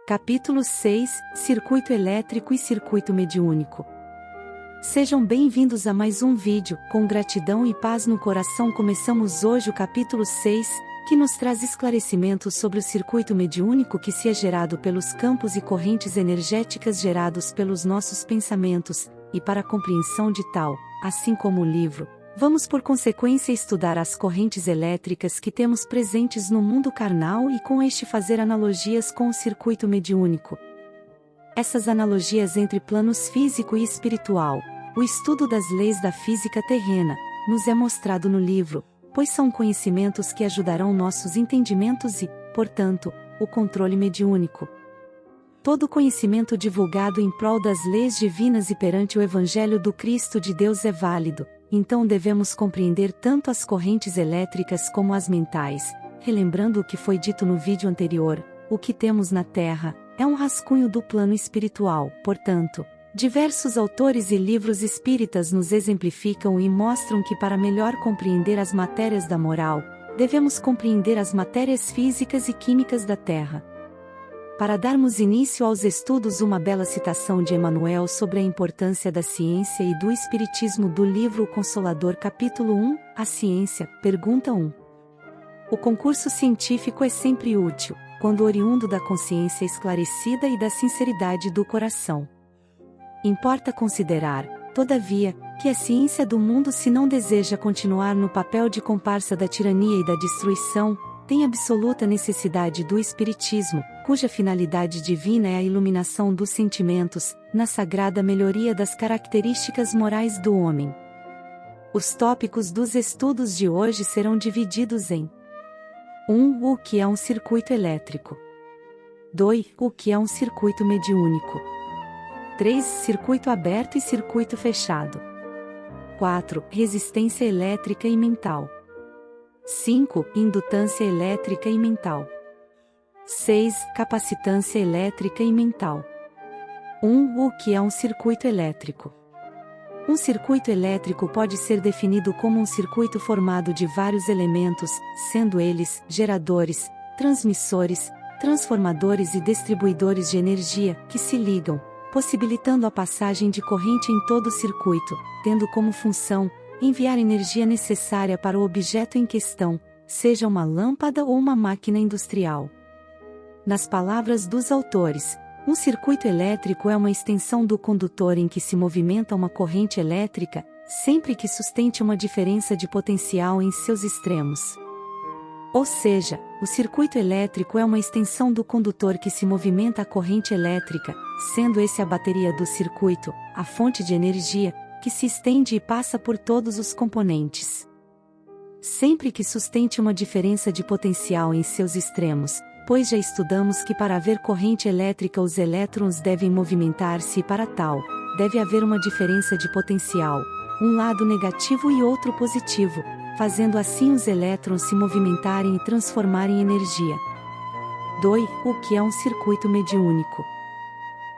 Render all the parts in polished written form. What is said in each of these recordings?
Capítulo 6 – Circuito elétrico e circuito mediúnico. Sejam bem-vindos a mais um vídeo. Com gratidão e paz no coração começamos hoje o capítulo 6, que nos traz esclarecimentos sobre o circuito mediúnico que se é gerado pelos campos e correntes energéticas gerados pelos nossos pensamentos, e para a compreensão de tal, assim como o livro, vamos por consequência estudar as correntes elétricas que temos presentes no mundo carnal e com este fazer analogias com o circuito mediúnico. Essas analogias entre planos físico e espiritual, o estudo das leis da física terrena, nos é mostrado no livro, pois são conhecimentos que ajudarão nossos entendimentos e, portanto, o controle mediúnico. Todo conhecimento divulgado em prol das leis divinas e perante o Evangelho do Cristo de Deus é válido. Então devemos compreender tanto as correntes elétricas como as mentais, relembrando o que foi dito no vídeo anterior, o que temos na Terra, é um rascunho do plano espiritual, portanto, diversos autores e livros espíritas nos exemplificam e mostram que para melhor compreender as matérias da moral, devemos compreender as matérias físicas e químicas da Terra. Para darmos início aos estudos, uma bela citação de Emmanuel sobre a importância da ciência e do espiritismo do livro O Consolador, capítulo 1, A Ciência, pergunta 1. O concurso científico é sempre útil, quando oriundo da consciência esclarecida e da sinceridade do coração. Importa considerar, todavia, que a ciência do mundo, se não deseja continuar no papel de comparsa da tirania e da destruição, tem absoluta necessidade do espiritismo, cuja finalidade divina é a iluminação dos sentimentos, na sagrada melhoria das características morais do homem. Os tópicos dos estudos de hoje serão divididos em 1. O que é um circuito elétrico. 2. O que é um circuito mediúnico. 3. Circuito aberto e circuito fechado. 4. Resistência elétrica e mental. 5. Indutância elétrica e mental. 6. Capacitância elétrica e mental. 1. O que é um circuito elétrico? Um circuito elétrico pode ser definido como um circuito formado de vários elementos, sendo eles geradores, transmissores, transformadores e distribuidores de energia, que se ligam, possibilitando a passagem de corrente em todo o circuito, tendo como função enviar energia necessária para o objeto em questão, seja uma lâmpada ou uma máquina industrial. Nas palavras dos autores, um circuito elétrico é uma extensão do condutor em que se movimenta uma corrente elétrica, sempre que sustente uma diferença de potencial em seus extremos. Ou seja, o circuito elétrico é uma extensão do condutor que se movimenta a corrente elétrica, sendo esse a bateria do circuito, a fonte de energia, que se estende e passa por todos os componentes. Sempre que sustente uma diferença de potencial em seus extremos, pois já estudamos que para haver corrente elétrica os elétrons devem movimentar-se e para tal, deve haver uma diferença de potencial, um lado negativo e outro positivo, fazendo assim os elétrons se movimentarem e transformarem em energia. 2. O que é um circuito mediúnico?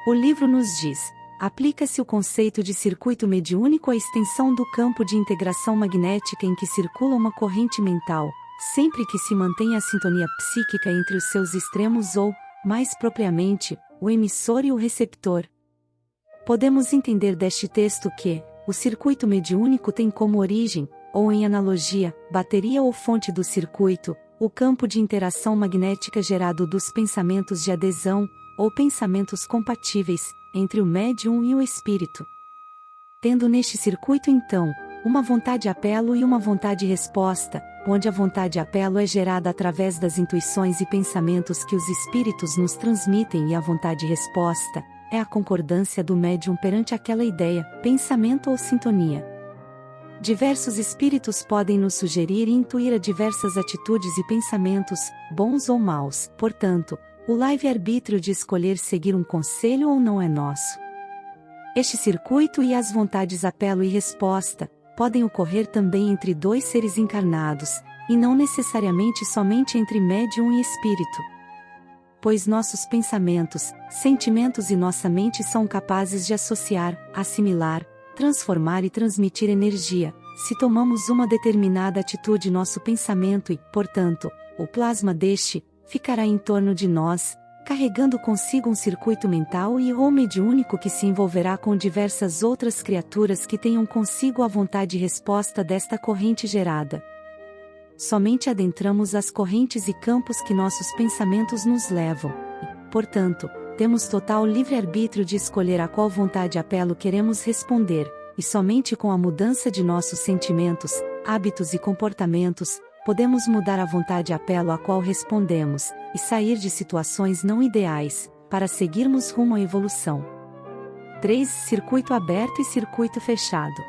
O livro nos diz: aplica-se o conceito de circuito mediúnico à extensão do campo de integração magnética em que circula uma corrente mental, sempre que se mantenha a sintonia psíquica entre os seus extremos ou, mais propriamente, o emissor e o receptor. Podemos entender deste texto que o circuito mediúnico tem como origem, ou em analogia, bateria ou fonte do circuito, o campo de interação magnética gerado dos pensamentos de adesão, ou pensamentos compatíveis, entre o médium e o espírito. Tendo neste circuito então, uma vontade apelo e uma vontade resposta, onde a vontade apelo é gerada através das intuições e pensamentos que os espíritos nos transmitem e a vontade resposta, é a concordância do médium perante aquela ideia, pensamento ou sintonia. Diversos espíritos podem nos sugerir e intuir a diversas atitudes e pensamentos, bons ou maus, portanto, o livre-arbítrio de escolher seguir um conselho ou não é nosso. Este circuito e as vontades apelo e resposta podem ocorrer também entre dois seres encarnados, e não necessariamente somente entre médium e espírito. Pois nossos pensamentos, sentimentos e nossa mente são capazes de associar, assimilar, transformar e transmitir energia, se tomamos uma determinada atitude nosso pensamento e, portanto, o plasma deste, ficará em torno de nós, carregando consigo um circuito mental e ou mediúnico que se envolverá com diversas outras criaturas que tenham consigo a vontade e resposta desta corrente gerada. Somente adentramos as correntes e campos que nossos pensamentos nos levam, e, portanto, temos total livre-arbítrio de escolher a qual vontade apelo queremos responder, e somente com a mudança de nossos sentimentos, hábitos e comportamentos, podemos mudar a vontade apelo a qual respondemos, e sair de situações não ideais, para seguirmos rumo à evolução. 3. Circuito aberto e circuito fechado.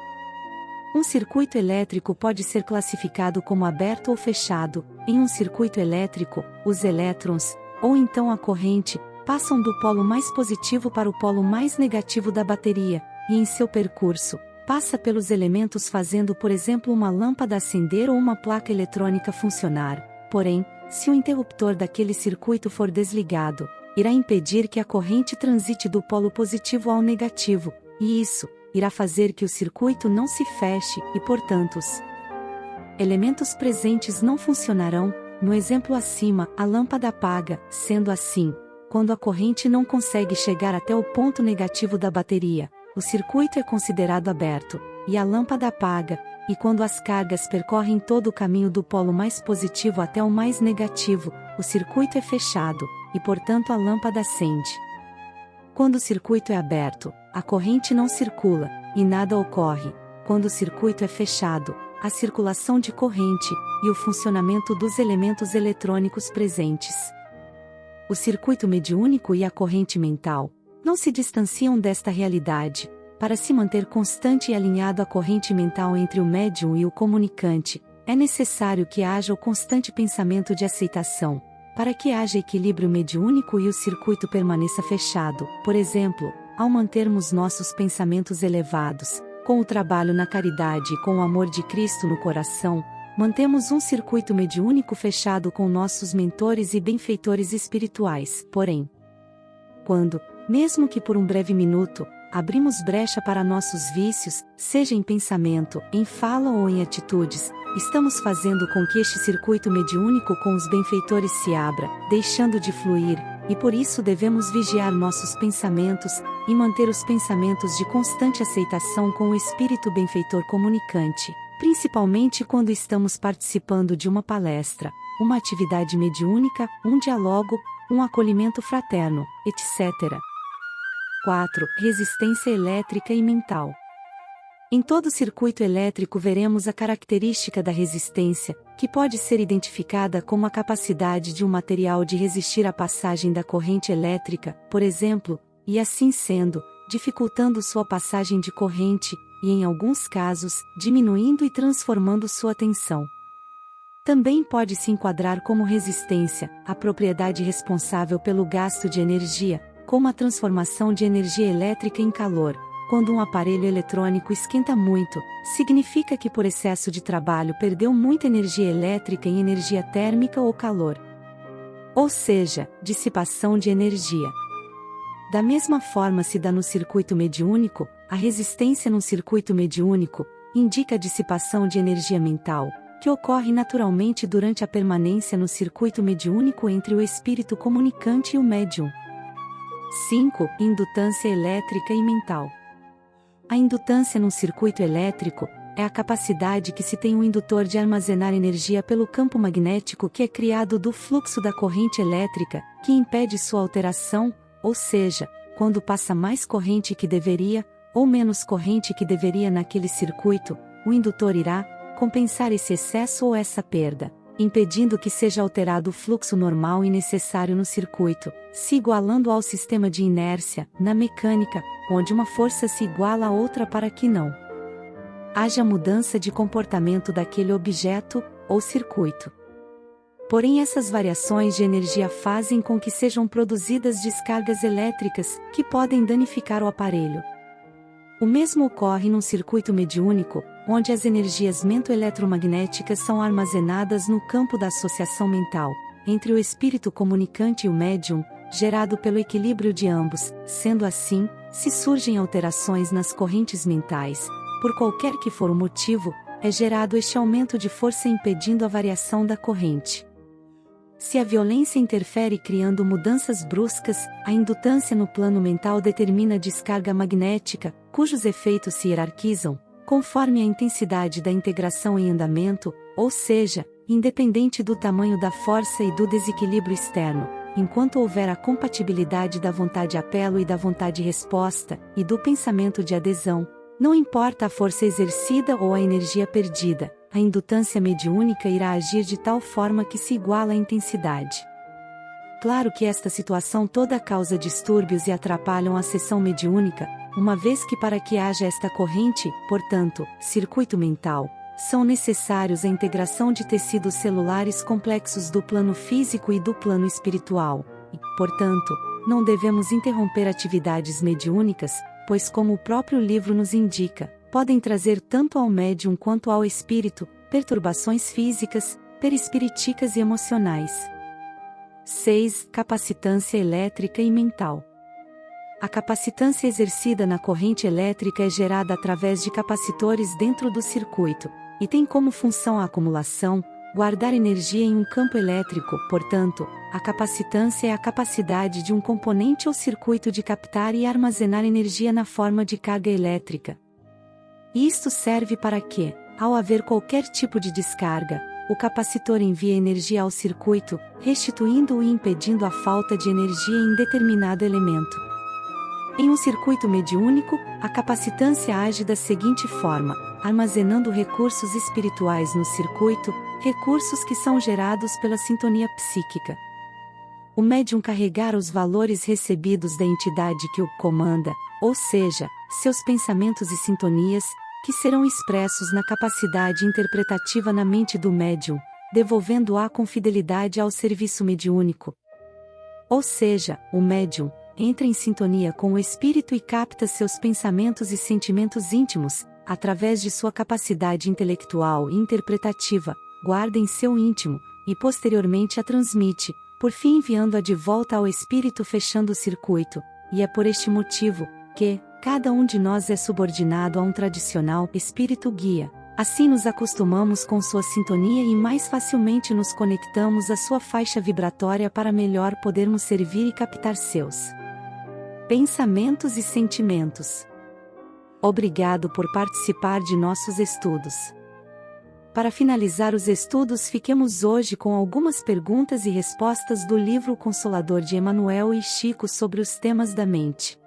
Um circuito elétrico pode ser classificado como aberto ou fechado. Em um circuito elétrico, os elétrons, ou então a corrente, passam do polo mais positivo para o polo mais negativo da bateria, e em seu percurso, passa pelos elementos fazendo por exemplo uma lâmpada acender ou uma placa eletrônica funcionar. Porém, se o interruptor daquele circuito for desligado, irá impedir que a corrente transite do polo positivo ao negativo, e isso irá fazer que o circuito não se feche e, portanto, os elementos presentes não funcionarão. No exemplo acima, a lâmpada apaga. Sendo assim, quando a corrente não consegue chegar até o ponto negativo da bateria, o circuito é considerado aberto, e a lâmpada apaga, e quando as cargas percorrem todo o caminho do polo mais positivo até o mais negativo, o circuito é fechado, e portanto a lâmpada acende. Quando o circuito é aberto, a corrente não circula, e nada ocorre. Quando o circuito é fechado, a circulação de corrente, e o funcionamento dos elementos eletrônicos presentes. O circuito mediúnico e a corrente mental não se distanciam desta realidade. Para se manter constante e alinhado a corrente mental entre o médium e o comunicante, é necessário que haja o constante pensamento de aceitação, para que haja equilíbrio mediúnico e o circuito permaneça fechado. Por exemplo, ao mantermos nossos pensamentos elevados, com o trabalho na caridade e com o amor de Cristo no coração, mantemos um circuito mediúnico fechado com nossos mentores e benfeitores espirituais. Porém, quando, mesmo que por um breve minuto, abrimos brecha para nossos vícios, seja em pensamento, em fala ou em atitudes, estamos fazendo com que este circuito mediúnico com os benfeitores se abra, deixando de fluir, e por isso devemos vigiar nossos pensamentos, e manter os pensamentos de constante aceitação com o espírito benfeitor comunicante, principalmente quando estamos participando de uma palestra, uma atividade mediúnica, um diálogo, um acolhimento fraterno, etc. 4. Resistência elétrica e mental. Em todo circuito elétrico veremos a característica da resistência, que pode ser identificada como a capacidade de um material de resistir à passagem da corrente elétrica, por exemplo, e assim sendo, dificultando sua passagem de corrente, e em alguns casos, diminuindo e transformando sua tensão. Também pode se enquadrar como resistência, a propriedade responsável pelo gasto de energia, como a transformação de energia elétrica em calor. Quando um aparelho eletrônico esquenta muito, significa que por excesso de trabalho perdeu muita energia elétrica em energia térmica ou calor. Ou seja, dissipação de energia. Da mesma forma se dá no circuito mediúnico, a resistência num circuito mediúnico indica a dissipação de energia mental, que ocorre naturalmente durante a permanência no circuito mediúnico entre o espírito comunicante e o médium. 5. Indutância elétrica e mental. A indutância num circuito elétrico é a capacidade que se tem um indutor de armazenar energia pelo campo magnético que é criado do fluxo da corrente elétrica, que impede sua alteração, ou seja, quando passa mais corrente que deveria, ou menos corrente que deveria naquele circuito, o indutor irá compensar esse excesso ou essa perda, impedindo que seja alterado o fluxo normal e necessário no circuito, se igualando ao sistema de inércia, na mecânica, onde uma força se iguala a outra para que não haja mudança de comportamento daquele objeto, ou circuito. Porém essas variações de energia fazem com que sejam produzidas descargas elétricas, que podem danificar o aparelho. O mesmo ocorre num circuito mediúnico, onde as energias mento-eletromagnéticas são armazenadas no campo da associação mental, entre o espírito comunicante e o médium, gerado pelo equilíbrio de ambos. Sendo assim, se surgem alterações nas correntes mentais, por qualquer que for o motivo, é gerado este aumento de força impedindo a variação da corrente. Se a violência interfere criando mudanças bruscas, a indutância no plano mental determina descarga magnética, cujos efeitos se hierarquizam, conforme a intensidade da integração em andamento, ou seja, independente do tamanho da força e do desequilíbrio externo, enquanto houver a compatibilidade da vontade apelo e da vontade resposta, e do pensamento de adesão, não importa a força exercida ou a energia perdida, a indutância mediúnica irá agir de tal forma que se iguala à intensidade. Claro que esta situação toda causa distúrbios e atrapalham a sessão mediúnica, uma vez que para que haja esta corrente, portanto, circuito mental, são necessários a integração de tecidos celulares complexos do plano físico e do plano espiritual, e, portanto, não devemos interromper atividades mediúnicas, pois como o próprio livro nos indica, podem trazer tanto ao médium quanto ao espírito, perturbações físicas, perispiríticas e emocionais. 6. Capacitância elétrica e mental. A capacitância exercida na corrente elétrica é gerada através de capacitores dentro do circuito, e tem como função a acumulação, guardar energia em um campo elétrico, portanto, a capacitância é a capacidade de um componente ou circuito de captar e armazenar energia na forma de carga elétrica. E isto serve para que, ao haver qualquer tipo de descarga, o capacitor envie energia ao circuito, restituindo-o e impedindo a falta de energia em determinado elemento. Em um circuito mediúnico, a capacitância age da seguinte forma, armazenando recursos espirituais no circuito, recursos que são gerados pela sintonia psíquica. O médium carregar os valores recebidos da entidade que o comanda, ou seja, seus pensamentos e sintonias, que serão expressos na capacidade interpretativa na mente do médium, devolvendo-a com fidelidade ao serviço mediúnico. Ou seja, o médium entra em sintonia com o espírito e capta seus pensamentos e sentimentos íntimos, através de sua capacidade intelectual e interpretativa, guarda em seu íntimo, e posteriormente a transmite, por fim enviando-a de volta ao espírito fechando o circuito, e é por este motivo, que, cada um de nós é subordinado a um tradicional espírito guia. Assim nos acostumamos com sua sintonia e mais facilmente nos conectamos à sua faixa vibratória para melhor podermos servir e captar seus pensamentos e sentimentos. Obrigado por participar de nossos estudos. Para finalizar os estudos, fiquemos hoje com algumas perguntas e respostas do livro Consolador de Emmanuel e Chico sobre os temas da mente.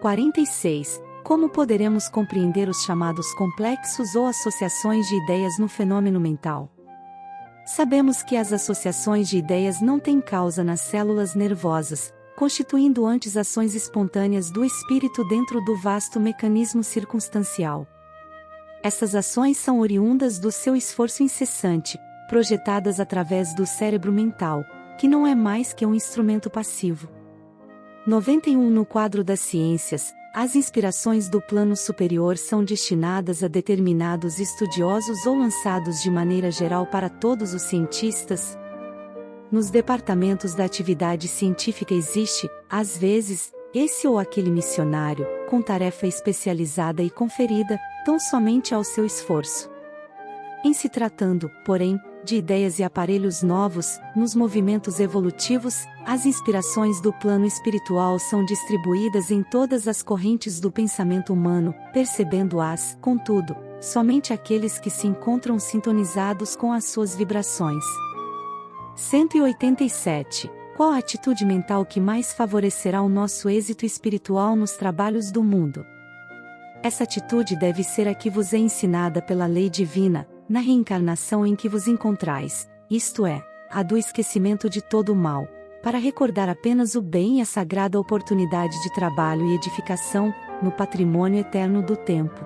46. Como poderemos compreender os chamados complexos ou associações de ideias no fenômeno mental? Sabemos que as associações de ideias não têm causa nas células nervosas, constituindo antes ações espontâneas do espírito dentro do vasto mecanismo circunstancial. Essas ações são oriundas do seu esforço incessante, projetadas através do cérebro mental, que não é mais que um instrumento passivo. 91. No quadro das ciências, as inspirações do plano superior são destinadas a determinados estudiosos ou lançados de maneira geral para todos os cientistas? Nos departamentos da atividade científica existe, às vezes, esse ou aquele missionário, com tarefa especializada e conferida, tão somente ao seu esforço. Em se tratando, porém, de ideias e aparelhos novos, nos movimentos evolutivos, as inspirações do plano espiritual são distribuídas em todas as correntes do pensamento humano, percebendo-as, contudo, somente aqueles que se encontram sintonizados com as suas vibrações. 187. Qual a atitude mental que mais favorecerá o nosso êxito espiritual nos trabalhos do mundo? Essa atitude deve ser a que vos é ensinada pela lei divina, na reencarnação em que vos encontrais, isto é, a do esquecimento de todo o mal, para recordar apenas o bem e a sagrada oportunidade de trabalho e edificação, no patrimônio eterno do tempo.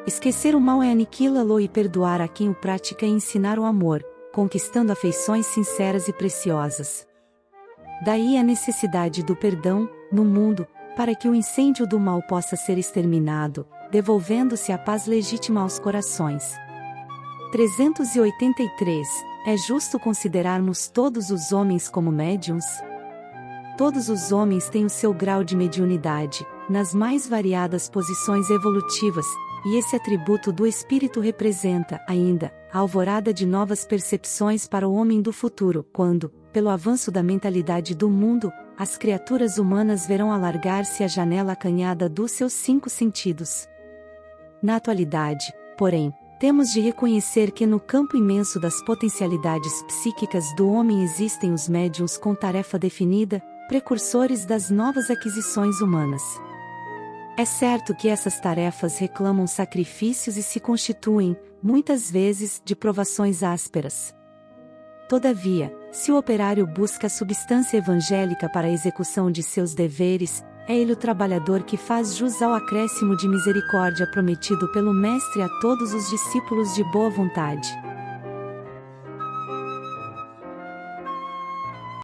Esquecer o mal é aniquilá-lo e perdoar a quem o pratica e ensinar o amor, conquistando afeições sinceras e preciosas. Daí a necessidade do perdão, no mundo, para que o incêndio do mal possa ser exterminado, devolvendo-se a paz legítima aos corações. 383. É justo considerarmos todos os homens como médiuns? Todos os homens têm o seu grau de mediunidade, nas mais variadas posições evolutivas, e esse atributo do Espírito representa, ainda, a alvorada de novas percepções para o homem do futuro, quando, pelo avanço da mentalidade do mundo, as criaturas humanas verão alargar-se a janela acanhada dos seus 5 sentidos. Na atualidade, porém, temos de reconhecer que no campo imenso das potencialidades psíquicas do homem existem os médiuns com tarefa definida, precursores das novas aquisições humanas. É certo que essas tarefas reclamam sacrifícios e se constituem, muitas vezes, de provações ásperas. Todavia, se o operário busca a substância evangélica para a execução de seus deveres, é ele o trabalhador que faz jus ao acréscimo de misericórdia prometido pelo Mestre a todos os discípulos de boa vontade.